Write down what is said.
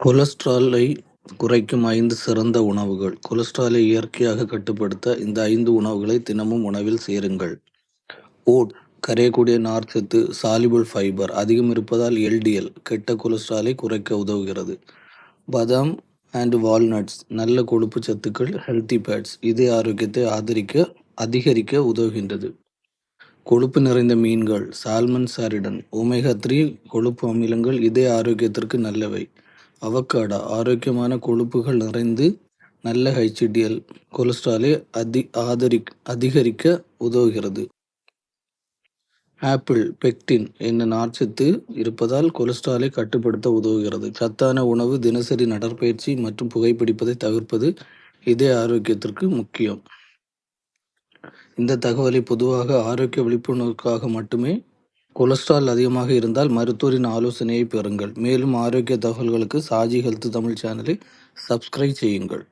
கொலஸ்ட்ராலை குறைக்கும் 5 சிறந்த உணவுகள். கொலஸ்ட்ராலை இயற்கையாக கட்டுப்படுத்த இந்த 5 உணவுகளை தினமும் உணவில் சேருங்கள். ஓட் கரையக்கூடிய நார்ச்சத்து சாலிபிள் ஃபைபர் அதிகம் இருப்பதால் எல்டிஎல் கெட்ட கொலஸ்ட்ராலை குறைக்க உதவுகிறது. பாதாம் அண்ட் வால்நட்ஸ் நல்ல கொழுப்பு சத்துக்கள் ஹெல்த்தி ஃபேட்ஸ் இதய ஆரோக்கியத்தை அதிகரிக்க உதவுகின்றது. கொழுப்பு நிறைந்த மீன்கள் சால்மன் சாரிடன் ஒமேகா 3 கொழுப்பு அமிலங்கள் இதய ஆரோக்கியத்திற்கு நல்லவை. அவக்காடோ ஆரோக்கியமான கொழுப்புகள் நிறைந்து நல்ல HDL கொலஸ்ட்ராலை அதிகரிக்க உதவுகிறது. ஆப்பிள் பெக்டின் என்ற நார்ச்சத்து இருப்பதால் கொலஸ்ட்ராலை கட்டுப்படுத்த உதவுகிறது. சத்தான உணவு தினசரி நடைப்பயிற்சி மற்றும் புகைப்பிடிப்பதை தவிர்ப்பது இதய ஆரோக்கியத்திற்கு முக்கியம். இந்த தகவலை பொதுவாக ஆரோக்கிய விழிப்புணர்வுக்காக மட்டுமே. கொலஸ்ட்ரால் அதிகமாக இருந்தால் மருத்துவரின் ஆலோசனையை பெறுங்கள். மேலும் ஆரோக்கிய தகவல்களுக்கு சாஜி ஹெல்த் தமிழ் சேனலை சப்ஸ்கிரைப் செய்யுங்கள்.